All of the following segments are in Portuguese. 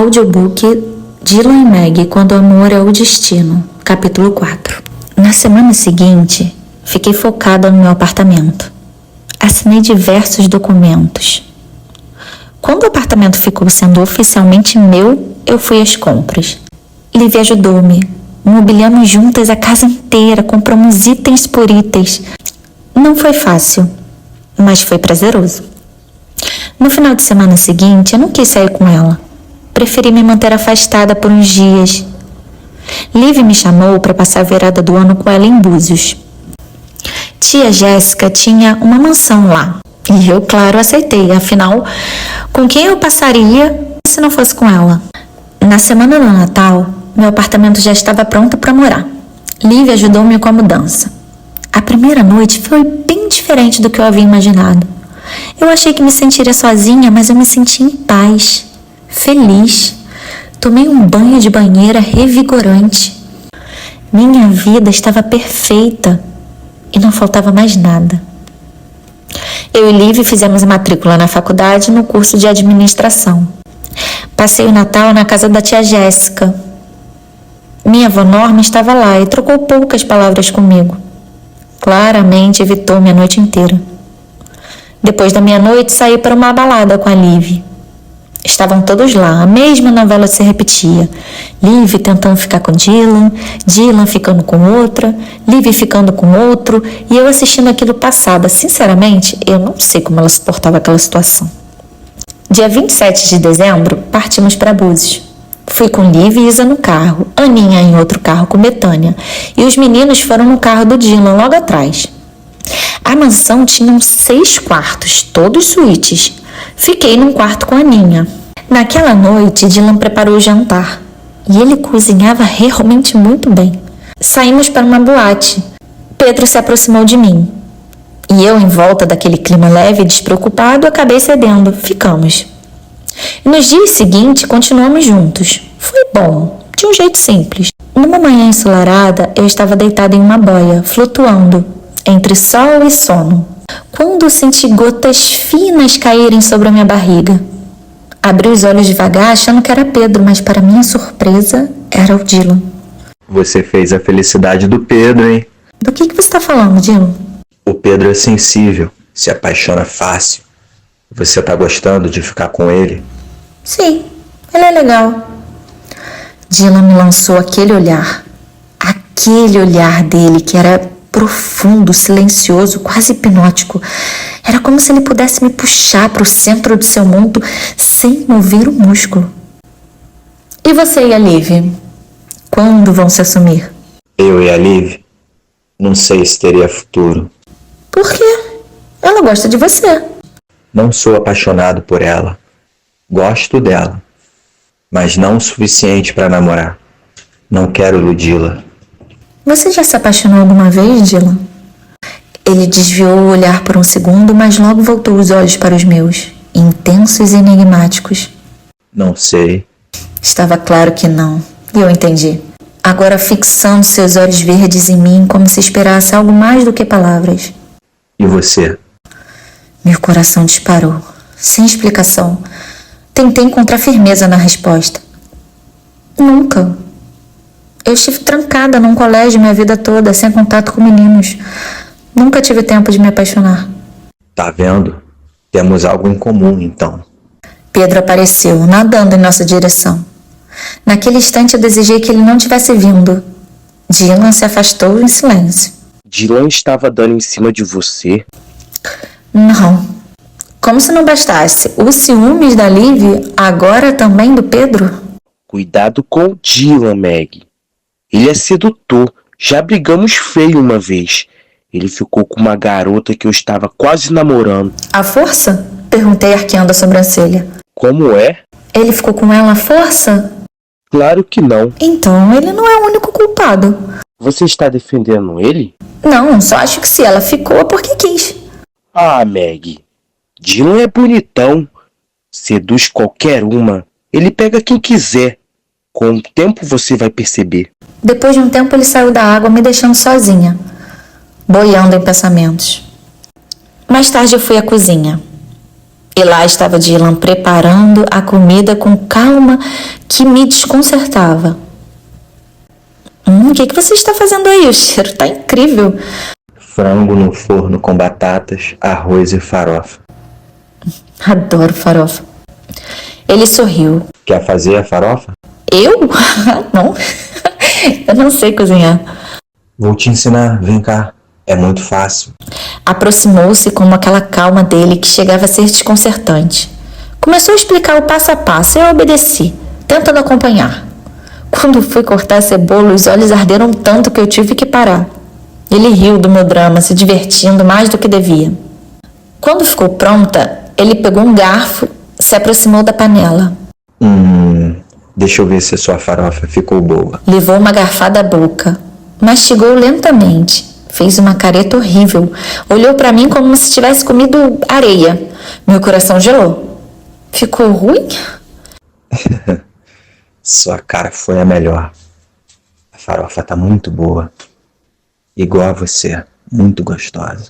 Audiobook Dylan e Meg Quando o Amor é o Destino, capítulo 4. Na semana seguinte, fiquei focada no meu apartamento. Assinei diversos documentos. Quando o apartamento ficou sendo oficialmente meu, eu fui às compras. Livy ajudou-me. Mobiliamos juntas a casa inteira, compramos itens por itens. Não foi fácil, mas foi prazeroso. No final de semana seguinte, eu não quis sair com ela. Preferi me manter afastada por uns dias. Livy me chamou para passar a virada do ano com ela em Búzios. Tia Jéssica tinha uma mansão lá. E eu, claro, aceitei. Afinal, com quem eu passaria se não fosse com ela? Na semana do Natal, meu apartamento já estava pronto para morar. Livy ajudou-me com a mudança. A primeira noite foi bem diferente do que eu havia imaginado. Eu achei que me sentiria sozinha, mas eu me senti em paz, feliz. Tomei um banho de banheira revigorante. Minha vida estava perfeita e não faltava mais nada. Eu e Livy fizemos a matrícula na faculdade no curso de administração. Passei o Natal na casa da tia Jéssica. Minha avó Norma estava lá e trocou poucas palavras comigo. Claramente evitou-me a noite inteira. Depois da meia-noite, saí para uma balada com a Livy. Estavam todos lá, a mesma novela se repetia. Livy tentando ficar com Dylan, Dylan ficando com outra, Livy ficando com outro, e eu assistindo aquilo passada. Sinceramente, eu não sei como ela suportava aquela situação. Dia 27 de dezembro, partimos para Búzios. Fui com Livy e Isa no carro, Aninha em outro carro com Betânia, e os meninos foram no carro do Dylan logo atrás. A mansão tinha 6 quartos, todos suítes. Fiquei num quarto com a Aninha. Naquela noite, Dylan preparou o jantar. E ele cozinhava realmente muito bem. Saímos para uma boate. Pedro se aproximou de mim. E eu, em volta daquele clima leve e despreocupado, acabei cedendo. Ficamos. E nos dias seguintes, continuamos juntos. Foi bom, de um jeito simples. Numa manhã ensolarada, eu estava deitada em uma boia, flutuando entre sol e sono, quando senti gotas finas caírem sobre a minha barriga. Abri os olhos devagar, achando que era Pedro, mas para minha surpresa, era o Dylan. Você fez a felicidade do Pedro, hein? Do que você está falando, Dylan? O Pedro é sensível, se apaixona fácil. Você tá gostando de ficar com ele? Sim, ele é legal. Dylan me lançou aquele olhar dele que era profundo, silencioso, quase hipnótico. Era como se ele pudesse me puxar para o centro do seu mundo sem mover o músculo. E você e a Livy? Quando vão se assumir? Eu e a Livy? Não sei se teria futuro. Por quê? Ela gosta de você. Não sou apaixonado por ela. Gosto dela. Mas não o suficiente para namorar. Não quero iludi-la. Você já se apaixonou alguma vez, Dylan? Ele desviou o olhar por um segundo, mas logo voltou os olhos para os meus, intensos e enigmáticos. Não sei. Estava claro que não, e eu entendi. Agora fixando seus olhos verdes em mim, como se esperasse algo mais do que palavras. E você? Meu coração disparou, sem explicação. Tentei encontrar firmeza na resposta. Nunca. Eu estive trancada num colégio minha vida toda, sem contato com meninos. Nunca tive tempo de me apaixonar. Tá vendo? Temos algo em comum, então. Pedro apareceu, nadando em nossa direção. Naquele instante eu desejei que ele não tivesse vindo. Dylan se afastou em silêncio. Dylan estava dando em cima de você? Não. Como se não bastasse, os ciúmes da Livy, agora também do Pedro? Cuidado com o Dylan, Meg. Ele é sedutor. Já brigamos feio uma vez. Ele ficou com uma garota que eu estava quase namorando. À força? Perguntei arqueando a sobrancelha. Como é? Ele ficou com ela à força? Claro que não. Então ele não é o único culpado. Você está defendendo ele? Não, só acho que se ela ficou é porque quis. Ah, Meg. Dylan é bonitão. Seduz qualquer uma. Ele pega quem quiser. Com o tempo você vai perceber. Depois de um tempo ele saiu da água, me deixando sozinha, boiando em pensamentos. Mais tarde eu fui à cozinha. E lá estava Dylan preparando a comida com calma que me desconcertava. O que você está fazendo aí? O cheiro tá incrível. Frango no forno com batatas, arroz e farofa. Adoro farofa. Ele sorriu. Quer fazer a farofa? Eu? Não. Eu não sei cozinhar. Vou te ensinar, vem cá. É muito fácil. Aproximou-se com aquela calma dele que chegava a ser desconcertante. Começou a explicar o passo a passo e eu obedeci, tentando acompanhar. Quando fui cortar a cebola, os olhos arderam tanto que eu tive que parar. Ele riu do meu drama, se divertindo mais do que devia. Quando ficou pronta, ele pegou um garfo, se aproximou da panela. Deixa eu ver se a sua farofa ficou boa. Levou uma garfada à boca, mastigou lentamente, fez uma careta horrível, olhou para mim como se tivesse comido areia. Meu coração gelou. Ficou ruim? Sua cara foi a melhor. A farofa tá muito boa. Igual a você, muito gostosa.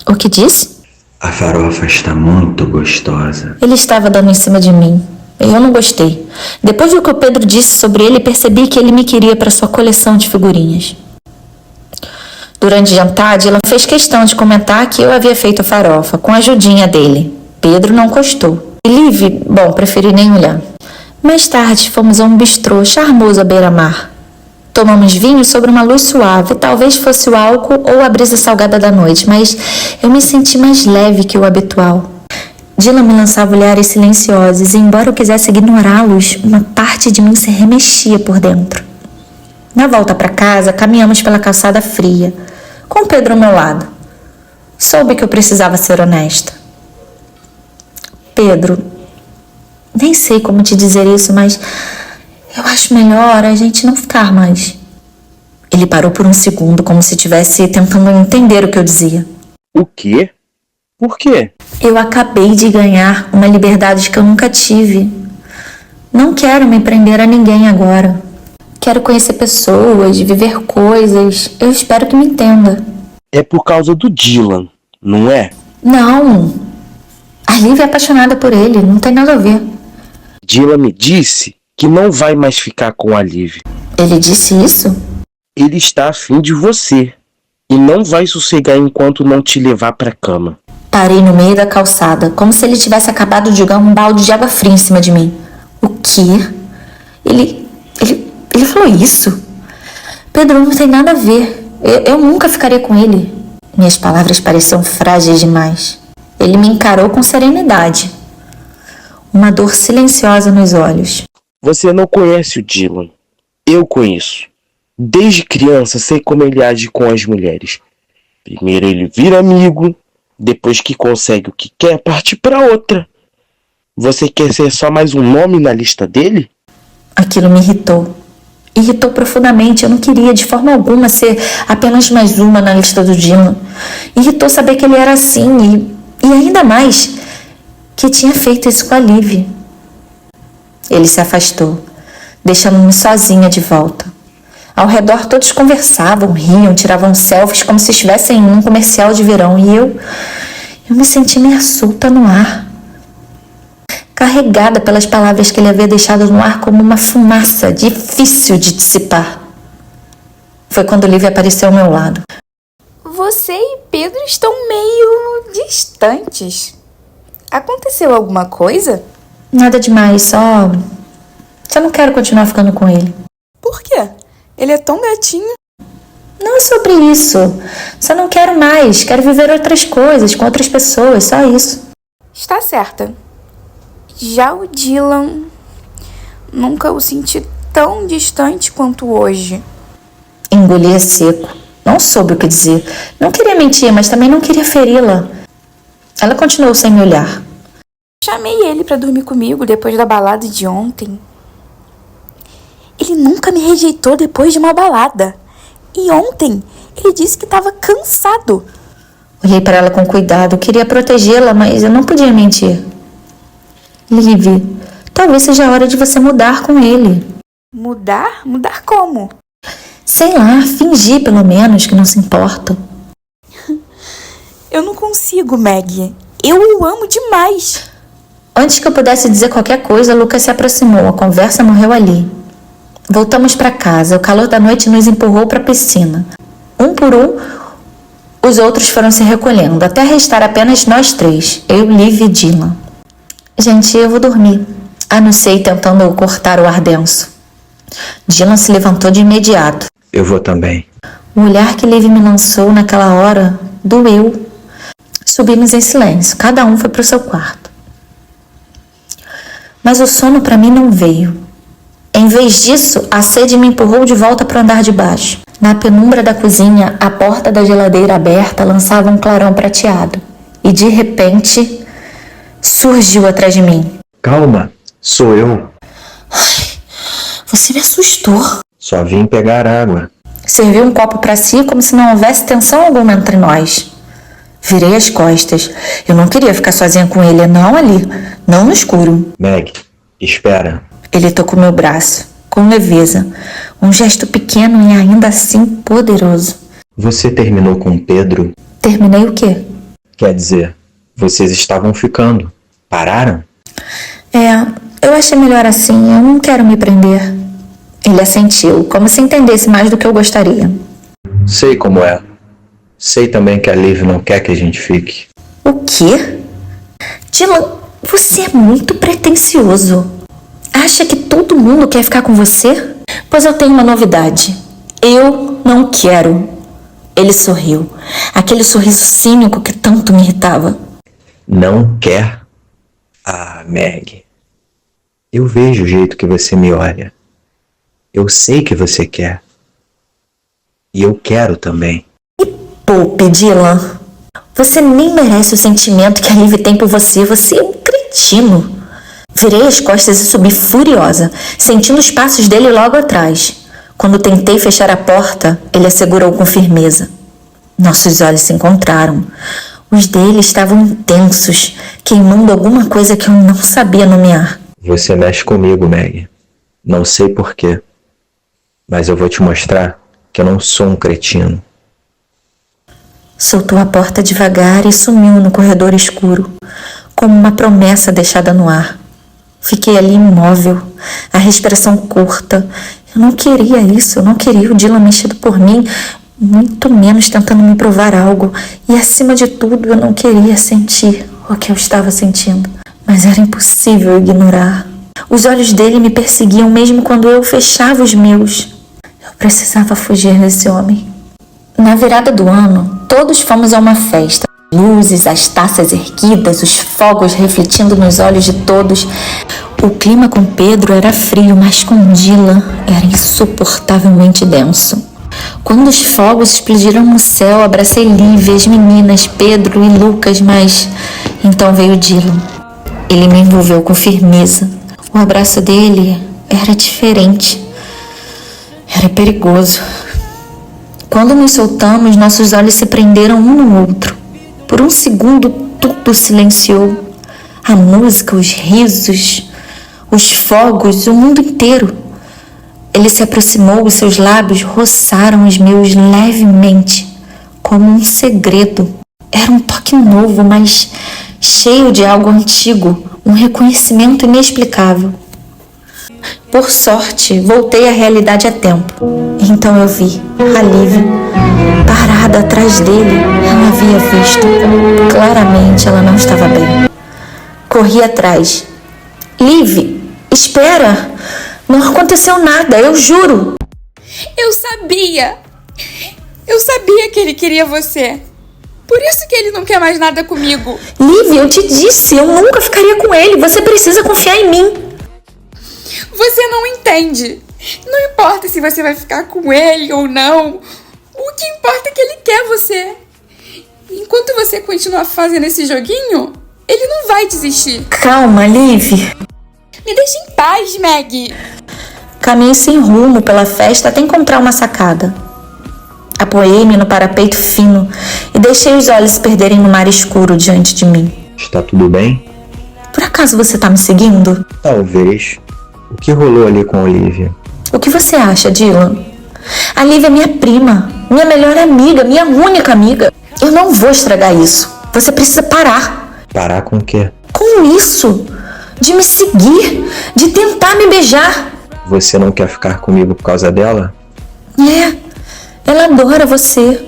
O que disse? A farofa está muito gostosa. Ele estava dando em cima de mim. Eu não gostei. Depois do que o Pedro disse sobre ele, percebi que ele me queria para sua coleção de figurinhas. Durante o jantar, Dylan fez questão de comentar que eu havia feito a farofa, com a ajudinha dele. Pedro não gostou. E Liv, preferi nem olhar. Mais tarde, fomos a um bistrô charmoso à beira-mar. Tomamos vinho sobre uma luz suave, talvez fosse o álcool ou a brisa salgada da noite, mas eu me senti mais leve que o habitual. Dylan me lançava olhares silenciosos e, embora eu quisesse ignorá-los, uma parte de mim se remexia por dentro. Na volta para casa, caminhamos pela calçada fria, com Pedro ao meu lado. Soube que eu precisava ser honesta. Pedro, nem sei como te dizer isso, mas eu acho melhor a gente não ficar mais. Ele parou por um segundo, como se estivesse tentando entender o que eu dizia. O quê? Por quê? Eu acabei de ganhar uma liberdade que eu nunca tive. Não quero me prender a ninguém agora. Quero conhecer pessoas, viver coisas. Eu espero que me entenda. É por causa do Dylan, não é? Não. A Liv é apaixonada por ele, não tem nada a ver. Dylan me disse que não vai mais ficar com a Liv. Ele disse isso? Ele está afim de você e não vai sossegar enquanto não te levar pra cama. Parei no meio da calçada, como se ele tivesse acabado de jogar um balde de água fria em cima de mim. O quê? Ele falou isso? Pedro, não tem nada a ver. Eu nunca ficaria com ele. Minhas palavras pareciam frágeis demais. Ele me encarou com serenidade. Uma dor silenciosa nos olhos. Você não conhece o Dylan. Eu conheço. Desde criança sei como ele age com as mulheres. Primeiro ele vira amigo, depois que consegue o que quer, parte para outra. Você quer ser só mais um nome na lista dele? Aquilo me irritou. Irritou profundamente. Eu não queria de forma alguma ser apenas mais uma na lista do Dylan. Irritou saber que ele era assim e ainda mais que tinha feito isso com a Liv. Ele se afastou, deixando-me sozinha de volta. Ao redor todos conversavam, riam, tiravam selfies como se estivessem em um comercial de verão. E eu me senti meio solta no ar, carregada pelas palavras que ele havia deixado no ar como uma fumaça difícil de dissipar. Foi quando Liv apareceu ao meu lado. Você e Pedro estão meio distantes. Aconteceu alguma coisa? Nada demais, só não quero continuar ficando com ele. Por quê? Ele é tão gatinho. Não é sobre isso. Só não quero mais. Quero viver outras coisas com outras pessoas, só isso. Está certa. Já o Dylan, nunca o senti tão distante quanto hoje. Engoli seco. Não soube o que dizer. Não queria mentir, mas também não queria feri-la. Ela continuou sem me olhar. Chamei ele para dormir comigo depois da balada de ontem. Ele nunca me rejeitou depois de uma balada. E ontem ele disse que estava cansado. Olhei para ela com cuidado. Queria protegê-la, mas eu não podia mentir. Liv, talvez seja a hora de você mudar com ele. Mudar? Mudar como? Sei lá, fingir pelo menos que não se importa. Eu não consigo, Maggie. Eu o amo demais. Antes que eu pudesse dizer qualquer coisa, Lucas se aproximou. A conversa morreu ali. Voltamos para casa. O calor da noite nos empurrou para a piscina. Um por um, os outros foram se recolhendo, até restar apenas nós três, eu, Liv e Dylan. Gente, eu vou dormir, anunciei tentando cortar o ar denso. Dylan se levantou de imediato. Eu vou também. O olhar que Liv me lançou naquela hora doeu. Subimos em silêncio, cada um foi para o seu quarto. Mas o sono para mim não veio. Em vez disso, a sede me empurrou de volta para o andar de baixo. Na penumbra da cozinha, a porta da geladeira aberta lançava um clarão prateado. E de repente, surgiu atrás de mim. Calma, sou eu. Você me assustou. Só vim pegar água. Serviu um copo para si como se não houvesse tensão alguma entre nós. Virei as costas. Eu não queria ficar sozinha com ele, não ali, não no escuro. Meg, espera. Ele tocou meu braço, com leveza. Um gesto pequeno e ainda assim poderoso. Você terminou com Pedro? Terminei o quê? Quer dizer, vocês estavam ficando. Pararam? Eu achei melhor assim, eu não quero me prender. Ele assentiu, como se entendesse mais do que eu gostaria. Sei como é. Sei também que a Liv não quer que a gente fique. O quê? Dylan, você é muito pretensioso. Acha que todo mundo quer ficar com você? Pois eu tenho uma novidade. Eu não quero. Ele sorriu. Aquele sorriso cínico que tanto me irritava. Não quer? Ah, Meg. Eu vejo o jeito que você me olha. Eu sei que você quer. E eu quero também. Poupe, Dylan. Você nem merece o sentimento que a Liv tem por você. Você é um cretino. Virei as costas e subi furiosa, sentindo os passos dele logo atrás. Quando tentei fechar a porta, ele a segurou com firmeza. Nossos olhos se encontraram. Os dele estavam intensos, queimando alguma coisa que eu não sabia nomear. Você mexe comigo, Meg. Não sei porquê, mas eu vou te mostrar que eu não sou um cretino. Soltou a porta devagar e sumiu no corredor escuro, como uma promessa deixada no ar. Fiquei ali imóvel, a respiração curta. Eu não queria isso, eu não queria o Dylan mexido por mim, muito menos tentando me provar algo. E acima de tudo, eu não queria sentir o que eu estava sentindo. Mas era impossível ignorar. Os olhos dele me perseguiam mesmo quando eu fechava os meus. Eu precisava fugir desse homem. Na virada do ano, todos fomos a uma festa. Luzes, as taças erguidas, os fogos refletindo nos olhos de todos. O clima com Pedro era frio, mas com Dylan era insuportavelmente denso. Quando os fogos explodiram no céu, abracei Lívia, as meninas, Pedro e Lucas, mas então veio Dylan. Ele me envolveu com firmeza. O abraço dele era diferente. Era perigoso. Quando nos soltamos, nossos olhos se prenderam um no outro. Por um segundo, tudo silenciou. A música, os risos, os fogos, o mundo inteiro. Ele se aproximou, os seus lábios roçaram os meus levemente, como um segredo. Era um toque novo, mas cheio de algo antigo, um reconhecimento inexplicável. Por sorte, voltei à realidade a tempo. Então eu vi a Liv parada atrás dele. Ela havia visto. Claramente ela não estava bem. Corri atrás. Liv, espera! Não aconteceu nada, eu juro. Eu sabia! Eu sabia que ele queria você. Por isso que ele não quer mais nada comigo. Liv, eu te disse, eu nunca ficaria com ele. Você precisa confiar em mim. Você não entende. Não importa se você vai ficar com ele ou não. O que importa é que ele quer você. Enquanto você continuar fazendo esse joguinho, ele não vai desistir. Calma, Liv. Me deixa em paz, Meg. Caminhei sem rumo pela festa até encontrar uma sacada. Apoiei-me no parapeito fino e deixei os olhos se perderem no mar escuro diante de mim. Está tudo bem? Por acaso você tá me seguindo? Talvez. O que rolou ali com a Olivia? O que você acha, Dylan? A Liv é minha prima, minha melhor amiga, minha única amiga. Eu não vou estragar isso. Você precisa parar. Parar com o quê? Com isso. de me seguir, de tentar me beijar. Você não quer ficar comigo por causa dela? Ela adora você.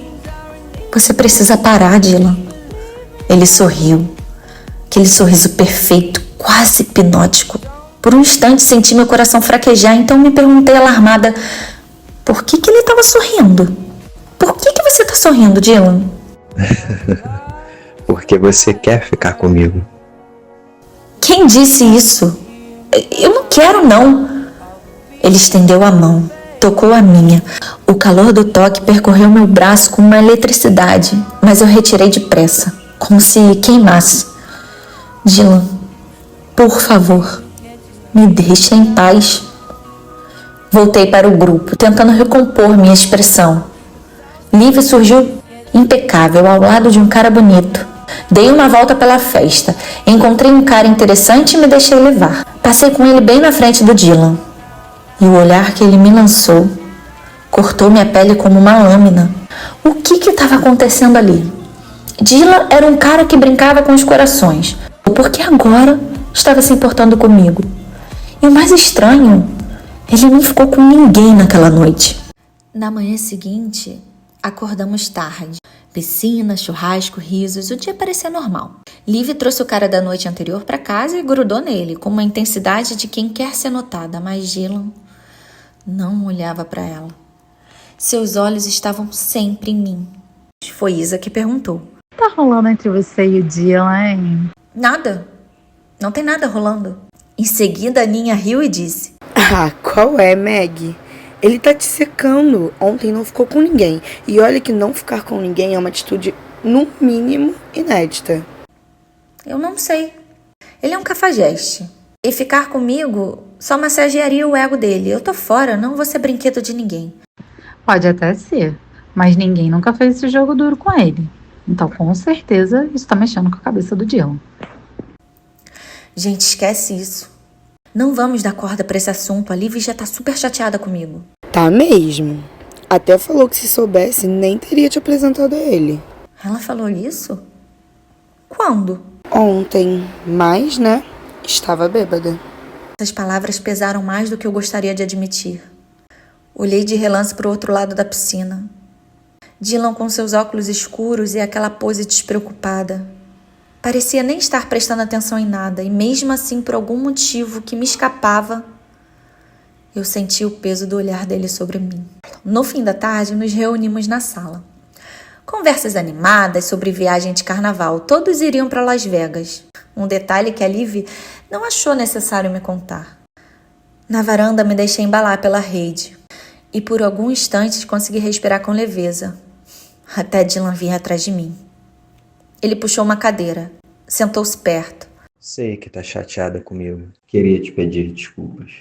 Você precisa parar, Dylan. Ele sorriu. Aquele sorriso perfeito, quase hipnótico. Por um instante senti meu coração fraquejar, então me perguntei alarmada, por que ele estava sorrindo? Por que você está sorrindo, Dylan? Porque você quer ficar comigo. Quem disse isso? Eu não quero, não. Ele estendeu a mão, tocou a minha. O calor do toque percorreu meu braço com uma eletricidade, mas eu retirei depressa, como se queimasse. Dylan, por favor, me deixe em paz. Voltei para o grupo, tentando recompor minha expressão. Liv surgiu impecável ao lado de um cara bonito. Dei uma volta pela festa, encontrei um cara interessante e me deixei levar. Passei com ele bem na frente do Dylan. E o olhar que ele me lançou cortou minha pele como uma lâmina. O que estava acontecendo ali? Dylan era um cara que brincava com os corações. Por que agora estava se importando comigo? E o mais estranho, ele não ficou com ninguém naquela noite. Na manhã seguinte, acordamos tarde. Piscina, churrasco, risos, o dia parecia normal. Liv trouxe o cara da noite anterior para casa e grudou nele, com uma intensidade de quem quer ser notada, mas Dylan não olhava para ela. Seus olhos estavam sempre em mim. Foi Isa que perguntou. Tá rolando entre você e o Dylan, hein? Nada. Não tem nada rolando. Em seguida, a Ninha riu e disse. Ah, qual é, Meg? Ele tá te secando. Ontem não ficou com ninguém. E olha que não ficar com ninguém é uma atitude, no mínimo, inédita. Eu não sei. Ele é um cafajeste. E ficar comigo só massagearia o ego dele. Eu tô fora, não vou ser brinquedo de ninguém. Pode até ser, mas ninguém nunca fez esse jogo duro com ele. Então, com certeza, isso tá mexendo com a cabeça do Dylan. Gente, esquece isso. Não vamos dar corda pra esse assunto. A Liv já tá super chateada comigo. Tá mesmo. Até falou que se soubesse, nem teria te apresentado a ele. Ela falou isso? Quando? Ontem, mas, né, estava bêbada. Essas palavras pesaram mais do que eu gostaria de admitir. Olhei de relance pro outro lado da piscina. Dylan com seus óculos escuros e aquela pose despreocupada. Parecia nem estar prestando atenção em nada, e mesmo assim, por algum motivo que me escapava, eu senti o peso do olhar dele sobre mim. No fim da tarde, nos reunimos na sala. Conversas animadas sobre viagem de carnaval, todos iriam para Las Vegas. Um detalhe que a Liv não achou necessário me contar. Na varanda me deixei embalar pela rede, e por alguns instantes consegui respirar com leveza, até Dylan vir atrás de mim. Ele puxou uma cadeira, sentou-se perto. Sei que tá chateada comigo. Queria te pedir desculpas.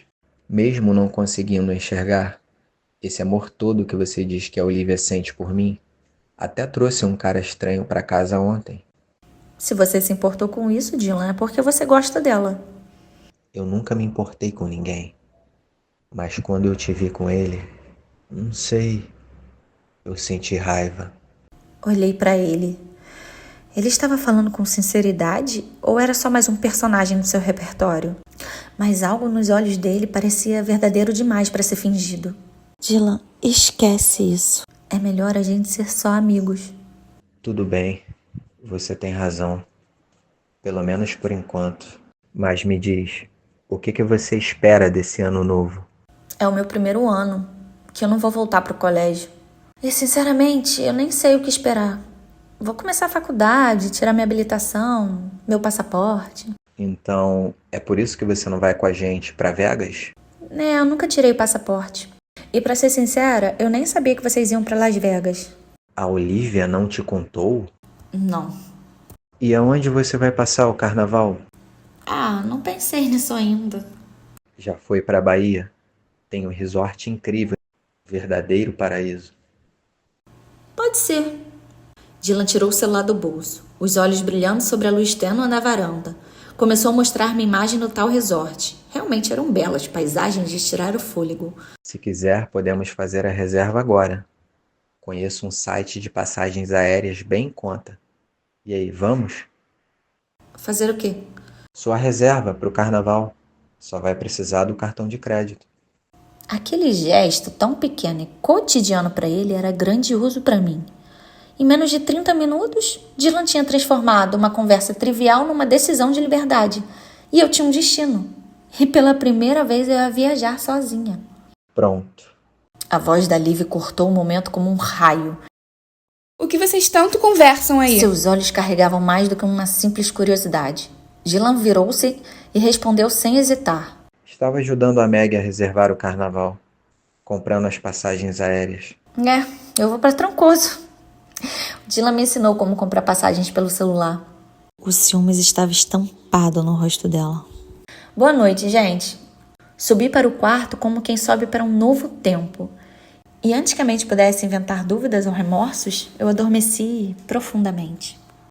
Mesmo não conseguindo enxergar esse amor todo que você diz que a Olivia sente por mim, até trouxe um cara estranho pra casa ontem. Se você se importou com isso, Dylan, é porque você gosta dela. Eu nunca me importei com ninguém. Mas quando eu te vi com ele, não sei, eu senti raiva. Olhei pra ele. Ele estava falando com sinceridade ou era só mais um personagem no seu repertório? Mas algo nos olhos dele parecia verdadeiro demais para ser fingido. Dylan, esquece isso. É melhor a gente ser só amigos. Tudo bem, você tem razão. Pelo menos por enquanto. Mas me diz, o que você espera desse ano novo? É o meu primeiro ano, que eu não vou voltar pro colégio. E sinceramente, eu nem sei o que esperar. Vou começar a faculdade, tirar minha habilitação, meu passaporte. Então, é por isso que você não vai com a gente pra Vegas? Eu nunca tirei o passaporte. E pra ser sincera, eu nem sabia que vocês iam pra Las Vegas. A Olivia não te contou? Não. E aonde você vai passar o carnaval? Não pensei nisso ainda. Já foi pra Bahia? Tem um resort incrível, verdadeiro paraíso. Pode ser. Dylan tirou o celular do bolso, os olhos brilhando sobre a luz tênue na varanda. Começou a mostrar-me imagem do tal resort. Realmente eram belas paisagens de tirar o fôlego. Se quiser, podemos fazer a reserva agora. Conheço um site de passagens aéreas bem em conta. E aí, vamos? Fazer o quê? Sua reserva para o carnaval. Só vai precisar do cartão de crédito. Aquele gesto tão pequeno e cotidiano para ele era grandioso para mim. Em menos de 30 minutos, Dylan tinha transformado uma conversa trivial numa decisão de liberdade. E eu tinha um destino. E pela primeira vez eu ia viajar sozinha. Pronto. A voz da Liv cortou o momento como um raio. O que vocês tanto conversam aí? Seus olhos carregavam mais do que uma simples curiosidade. Dylan virou-se e respondeu sem hesitar. Estava ajudando a Meg a reservar o carnaval. Comprando as passagens aéreas. Eu vou para Trancoso. Dylan me ensinou como comprar passagens pelo celular. O ciúmes estava estampado no rosto dela. Boa noite, gente. Subi para o quarto como quem sobe para um novo tempo. E antes que a mente pudesse inventar dúvidas ou remorsos, eu adormeci profundamente.